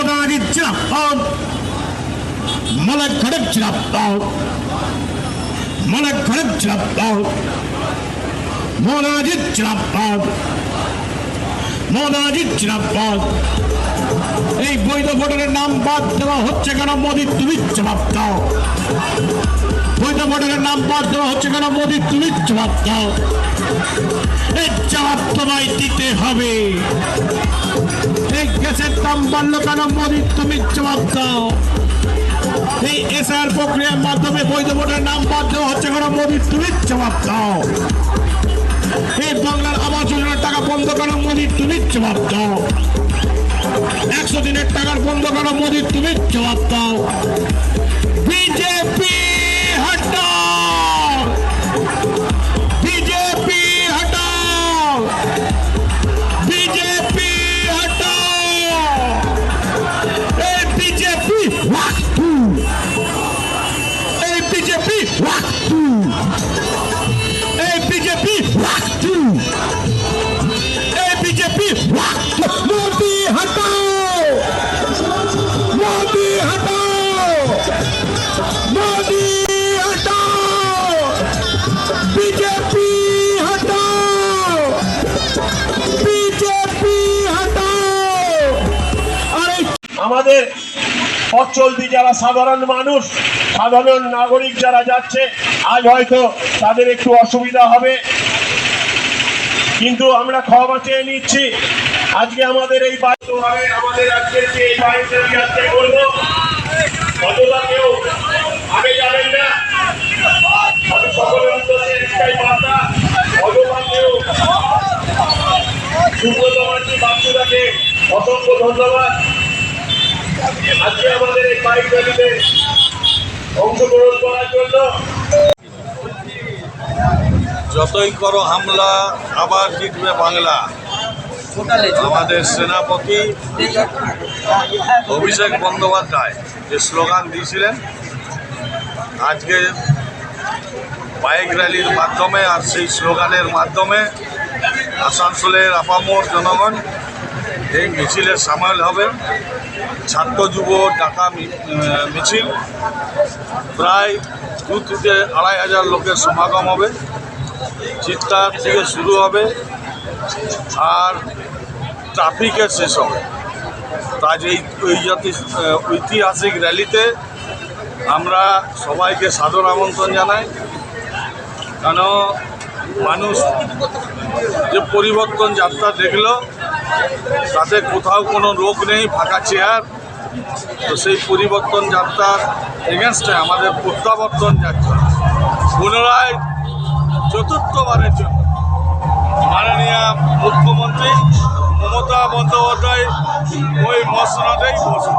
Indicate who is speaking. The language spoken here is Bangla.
Speaker 1: मोदी जिंदाबाद, मलक खड़क जिंदाबाद, मलक खड़क जिंदाबाद, मोदी जिंदाबाद, मोदी जिंदाबाद। এই বৈধ ভোটারের নাম বাদ দেওয়া হচ্ছে কেন? মোদি তুমি জবাব দাও। বৈধ ভোটারের নাম বাদ দেওয়া হচ্ছে কেন? মোদি তুমি জবাব দাও। এই জবাব তোমায় দিতে হবে। এই গ্যাসের দাম বাড়লো কেন? মোদি তুমি জবাব দাও। এই এসআর প্রক্রিয়ার মাধ্যমে বৈধ ভোটারের নাম বাদ দেওয়া হচ্ছে কেন? মোদি তুমি জবাব দাও। এই বাংলার আবাস যোজনার টাকা বন্ধ কেন? মোদি তুমি জবাব দাও। 100 দিনের টাকার বন্ধ কেন? মোদি তুমি জবাব দাও। বিজেপি হটাও, বিজেপি হটাও, বিজেপি হটাও। এই বিজেপি ওয়াক্তু, এই বিজেপি ওয়াক্তু, এই বিজেপি ওয়াক্তু, এই বিজেপি ওয়াক্তু। মোদি হটাও, মোদি হটাও, মোদি হটাও, বিজেপি হটাও, বিজেপি হটাও। আরে
Speaker 2: আমাদের পথ চলতি যারা সাধারণ মানুষ, সাধারণ নাগরিক যারা যাচ্ছে, আজ হয়তো তাদের একটু অসুবিধা হবে, কিন্তু আমরা ক্ষমা চেয়ে নিচ্ছি। আজকে আমাদের এই বাধ্যভাবে আমাদের আজকের যে এই বাড়িতে আজকে বলবো, অথবা কেউ আগে যাবেন না, আমি সকলের উদ্দেশ্যে একটাই বার্তা, অথবা কেউ সুব্রত মাঝি বাচ্চুদাকে অসংখ্য ধন্যবাদ আজকে আমাদের এই বাইক র্যালিতে অংশগ্রহণ করার জন্য।
Speaker 3: যতই করো হামলা আবার জিতবে বাংলা, আমাদের সেনাপতি অভিষেক বন্দ্যোপাধ্যায় যে স্লোগান দিয়েছিলেন, আজকে বাইক র্যালির মাধ্যমে আর সেই স্লোগানের মাধ্যমে আসানসোলের আপামর জনগণ এই মিছিলের সামিল হবে। ছাত্র যুব ডাকা মিছিল, প্রায় 2 থেকে 2,500 লোকের সমাগম হবে। চিৎকার থেকে শুরু হবে আর ট্রাফিকের শেষ হবে। তাই এই ঐতিহাসিক র্যালিতে আমরা সবাইকে সাদর আমন্ত্রণ জানাই। কেন মানুষ যে পরিবর্তন যাত্রা দেখল, তাতে কোথাও কোনো রোগ নেই, ফাঁকা চেয়ার। তো সেই পরিবর্তন যাত্রার এগেনস্টে আমাদের প্রত্যাবর্তন যাত্রা পুনরায় চতুর্থবারের জন্য মাননীয় মুখ্যমন্ত্রী মমতা বন্দ্যোপাধ্যায় ওই মসনদেই বসুন।